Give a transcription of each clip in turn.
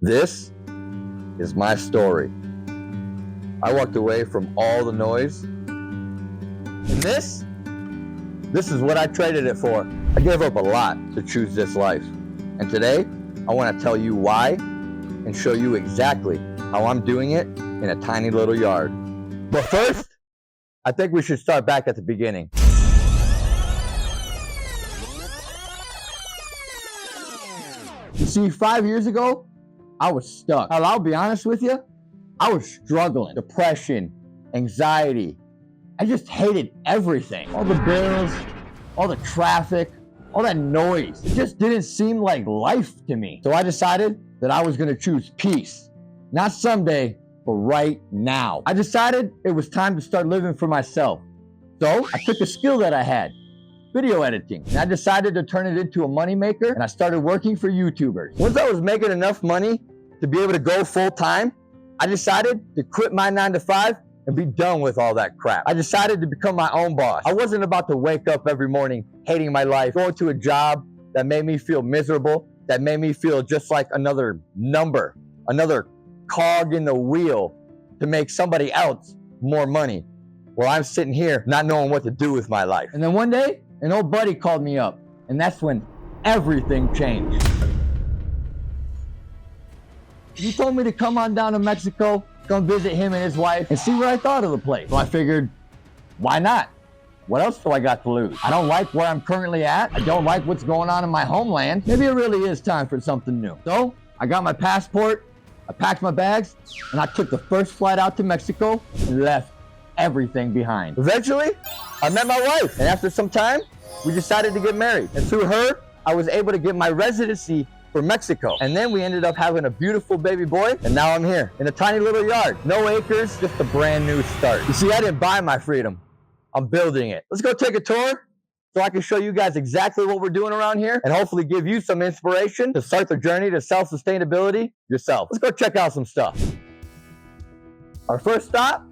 This is my story. I walked away from all the noise. And this is what I traded it for. I gave up a lot to choose this life. And today, I want to tell you why and show you exactly how I'm doing it in a tiny little yard. But first, I think we should start back at the beginning. You see, 5 years ago, I was stuck. I'll be honest with you, I was struggling. Depression, anxiety. I just hated everything. All the bills, all the traffic, all that noise. It just didn't seem like life to me. So I decided that I was gonna choose peace. Not someday, but right now. I decided it was time to start living for myself. So I took a skill that I had, video editing, and I decided to turn it into a moneymaker, and I started working for YouTubers. Once I was making enough money to be able to go full time, I decided to quit my 9 to 5 and be done with all that crap. I decided to become my own boss. I wasn't about to wake up every morning hating my life, going to a job that made me feel miserable, that made me feel just like another number, another cog in the wheel to make somebody else more money. Well, I'm sitting here not knowing what to do with my life. And then one day, an old buddy called me up, and that's when everything changed. He told me to come on down to Mexico, come visit him and his wife, and see what I thought of the place. So I figured, why not? What else do I got to lose? I don't like where I'm currently at. I don't like what's going on in my homeland. Maybe it really is time for something new. So I got my passport, I packed my bags, and I took the first flight out to Mexico and left everything behind. Eventually, I met my wife, and after some time, we decided to get married. And through her, I was able to get my residency for Mexico. And then we ended up having a beautiful baby boy, and now I'm here in a tiny little yard. No acres, just a brand new start. You see, I didn't buy my freedom. I'm building it. Let's go take a tour so I can show you guys exactly what we're doing around here and hopefully give you some inspiration to start the journey to self-sustainability yourself. Let's go check out some stuff. Our first stop,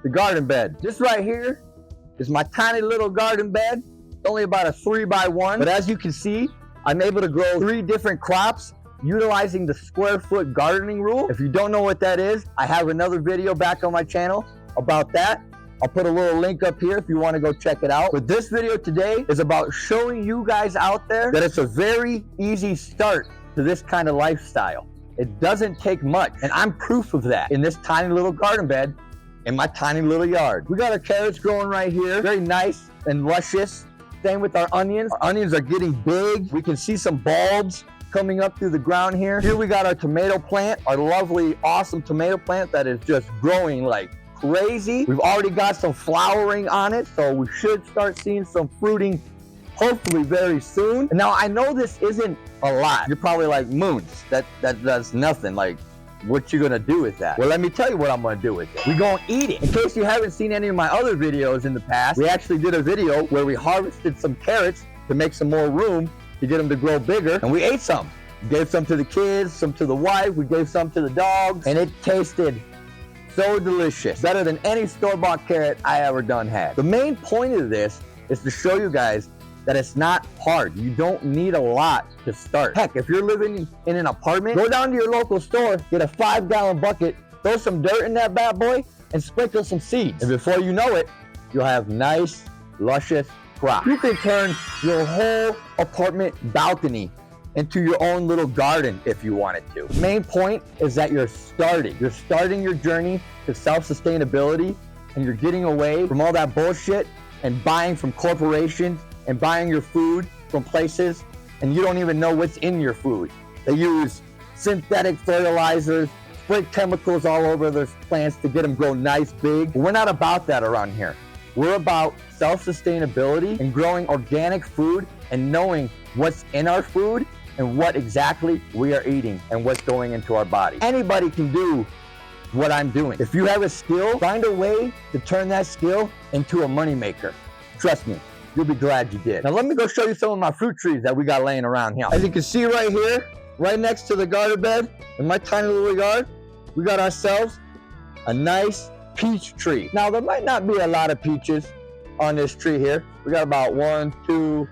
the garden bed. This right here is my tiny little garden bed. It's only about a 3x1, but as you can see, I'm able to grow 3 different crops utilizing the square foot gardening rule. If you don't know what that is, I have another video back on my channel about that. I'll put a little link up here if you want to go check it out. But this video today is about showing you guys out there that it's a very easy start to this kind of lifestyle. It doesn't take much, and I'm proof of that in this tiny little garden bed in my tiny little yard. We got our carrots growing right here, very nice and luscious. Same with our onions. Our onions are getting big. We can see some bulbs coming up through the ground here. Here we got our tomato plant, our lovely, awesome tomato plant that is just growing like crazy. We've already got some flowering on it, so we should start seeing some fruiting hopefully very soon. And now I know this isn't a lot. You're probably like, Moons, that's nothing. Like, what you gonna do with that? Well, let me tell you what I'm gonna do with it. We're gonna eat it. In case you haven't seen any of my other videos in the past, we actually did a video where we harvested some carrots to make some more room to get them to grow bigger, and we ate some. We gave some to the kids, some to the wife, we gave some to the dogs, and it tasted so delicious. Better than any store-bought carrot I ever done had. The main point of this is to show you guys that it's not hard. You don't need a lot to start. Heck, if you're living in an apartment, go down to your local store, get a 5-gallon bucket, throw some dirt in that bad boy, and sprinkle some seeds. And before you know it, you'll have nice, luscious crops. You can turn your whole apartment balcony into your own little garden if you wanted to. The main point is that you're starting. You're starting your journey to self-sustainability, and you're getting away from all that bullshit and buying from corporations and buying your food from places, and you don't even know what's in your food. They use synthetic fertilizers, spray chemicals all over their plants to get them grow nice, big. But we're not about that around here. We're about self-sustainability and growing organic food and knowing what's in our food and what exactly we are eating and what's going into our body. Anybody can do what I'm doing. If you have a skill, find a way to turn that skill into a moneymaker. Trust me, you'll be glad you did. Now let me go show you some of my fruit trees that we got laying around here. As you can see right here, right next to the garden bed, in my tiny little yard, we got ourselves a nice peach tree. Now there might not be a lot of peaches on this tree here. We got about 1, 2,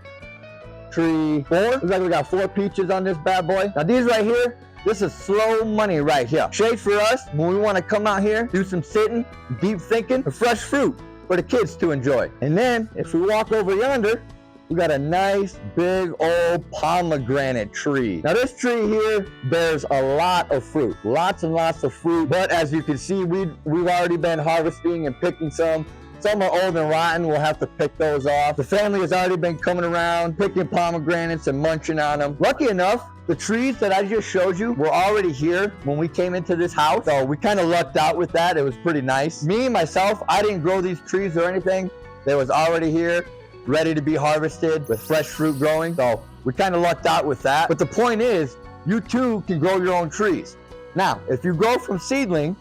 3, 4. Looks like we got 4 peaches on this bad boy. Now these right here, This is slow money right here. Shade for us when we want to come out here, do some sitting, deep thinking, and fresh fruit for the kids to enjoy. And then if we walk over yonder, we got a nice big old pomegranate tree. Now this tree here bears a lot of fruit, lots and lots of fruit. But as you can see, we've already been harvesting and picking some. Some are old and rotten, we'll have to pick those off. The family has already been coming around, picking pomegranates and munching on them. Lucky enough, the trees that I just showed you were already here when we came into this house. So we kind of lucked out with that. It was pretty nice. Me, myself, I didn't grow these trees or anything. They was already here, ready to be harvested with fresh fruit growing. So we kind of lucked out with that. But the point is, you too can grow your own trees. Now, if you grow from seedling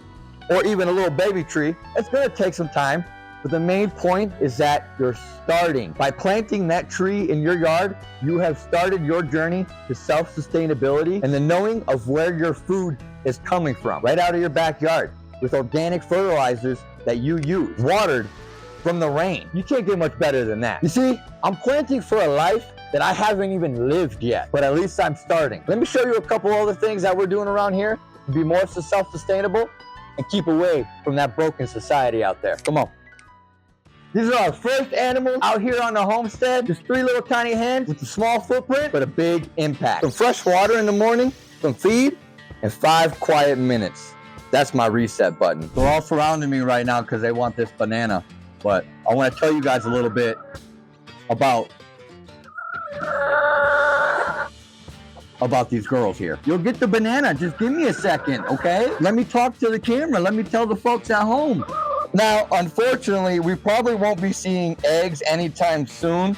or even a little baby tree, it's gonna take some time. But the main point is that you're starting. By planting that tree in your yard, you have started your journey to self-sustainability and the knowing of where your food is coming from, right out of your backyard, with organic fertilizers that you use, watered from the rain. You can't get much better than that. You see, I'm planting for a life that I haven't even lived yet, but at least I'm starting. Let me show you a couple other things that we're doing around here to be more self-sustainable and keep away from that broken society out there. Come on. These are our first animals out here on the homestead. Just 3 little tiny hens with a small footprint, but a big impact. Some fresh water in the morning, some feed, and 5 quiet minutes. That's my reset button. They're all surrounding me right now because they want this banana. But I want to tell you guys a little bit about these girls here. You'll get the banana. Just give me a second, okay? Let me talk to the camera. Let me tell the folks at home. Now, unfortunately, we probably won't be seeing eggs anytime soon,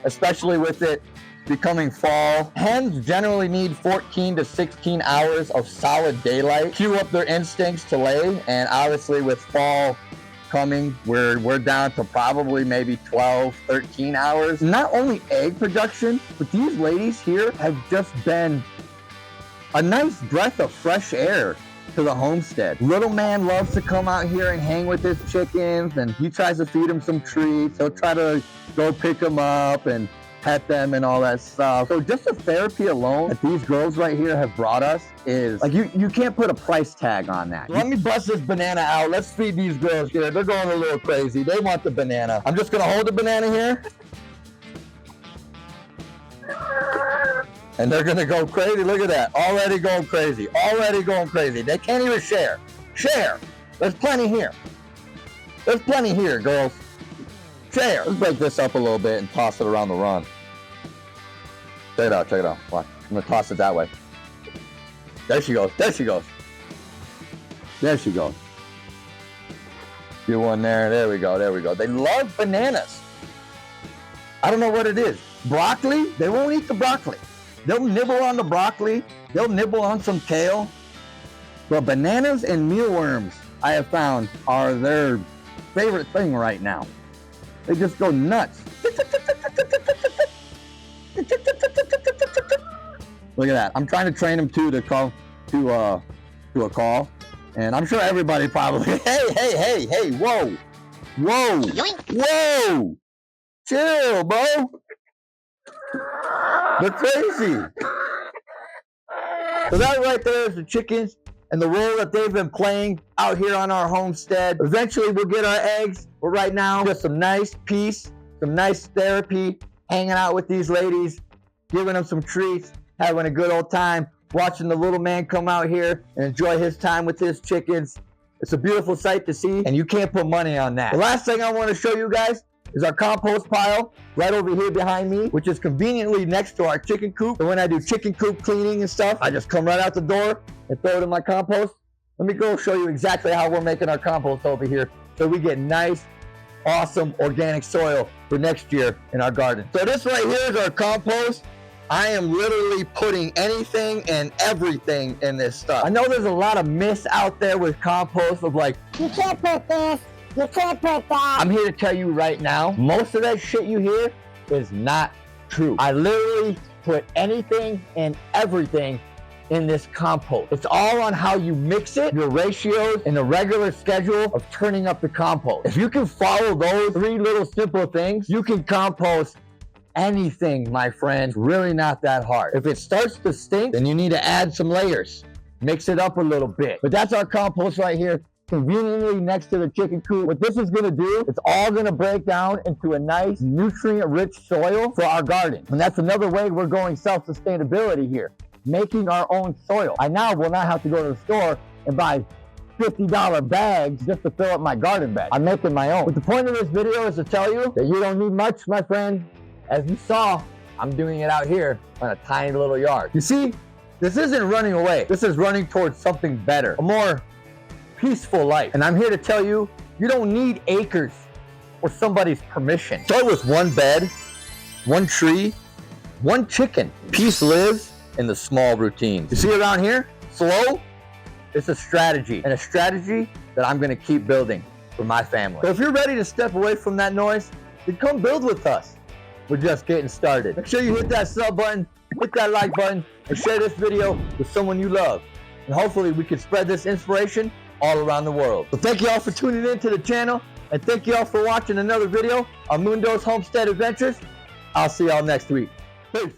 especially with it becoming fall. Hens generally need 14 to 16 hours of solid daylight, cue up their instincts to lay, and obviously with fall coming, we're down to probably maybe 12, 13 hours. Not only egg production, but these ladies here have just been a nice breath of fresh air to the homestead. Little man loves to come out here and hang with his chickens, and he tries to feed them some treats. He'll try to go pick them up and pet them and all that stuff. So just the therapy alone that these girls right here have brought us is like, you can't put a price tag on that. Let me bust this banana out. Let's feed these girls here. They're going a little crazy. They want the banana. I'm just gonna hold the banana here. And they're gonna go crazy. Look at that, already going crazy, already going crazy. They can't even share. Share, there's plenty here. There's plenty here, girls. Share. Let's break this up a little bit and toss it around the run. Check it out, check it out. Watch, I'm gonna toss it that way. There she goes, there she goes. There she goes. Do one there, there we go, there we go. They love bananas. I don't know what it is. Broccoli, they won't eat the broccoli. They'll nibble on the broccoli. They'll nibble on some kale. But bananas and mealworms, I have found, are their favorite thing right now. They just go nuts. Look at that. I'm trying to train them too to call to a call. And I'm sure everybody probably, hey, whoa. Whoa. Whoa. Chill, bro. They're crazy. So that right there is the chickens and the role that they've been playing out here on our homestead. Eventually we'll get our eggs, but right now just some nice peace, some nice therapy, hanging out with these ladies, giving them some treats, having a good old time, watching the little man come out here and enjoy his time with his chickens. It's a beautiful sight to see, and you can't put money on that. The last thing I want to show you guys is our compost pile right over here behind me, which is conveniently next to our chicken coop. And when I do chicken coop cleaning and stuff, I just come right out the door and throw it in my compost. Let me go show you exactly how we're making our compost over here so we get nice, awesome organic soil for next year in our garden. So this right here is our compost. I am literally putting anything and everything in this stuff. I know there's a lot of myths out there with compost of like, you can't put this, you can't put that. I'm here to tell you right now, most of that shit you hear is not true. I literally put anything and everything in this compost. It's all on how you mix it, your ratios, and the regular schedule of turning up the compost. If you can follow those 3 little simple things, you can compost anything, my friends, really not that hard. If it starts to stink, then you need to add some layers. Mix it up a little bit. But that's our compost right here, conveniently next to the chicken coop. What this is gonna do, it's all gonna break down into a nice nutrient-rich soil for our garden. And that's another way we're going self-sustainability here, making our own soil. I now will not have to go to the store and buy $50 bags just to fill up my garden bed. I'm making my own. But the point of this video is to tell you that you don't need much, my friend. As you saw, I'm doing it out here on a tiny little yard. You see, this isn't running away. This is running towards something better, a more peaceful life. And I'm here to tell you, you don't need acres or somebody's permission. Start with one bed, one tree, one chicken. Peace lives in the small routines. You see around here, slow, it's a strategy, and a strategy that I'm gonna keep building for my family. So if you're ready to step away from that noise, then come build with us. We're just getting started. Make sure you hit that sub button, hit that like button, and share this video with someone you love. And hopefully we can spread this inspiration all around the world. So thank you all for tuning in to the channel, and thank you all for watching another video on Mundo's Homestead Adventures. I'll see y'all next week. Peace.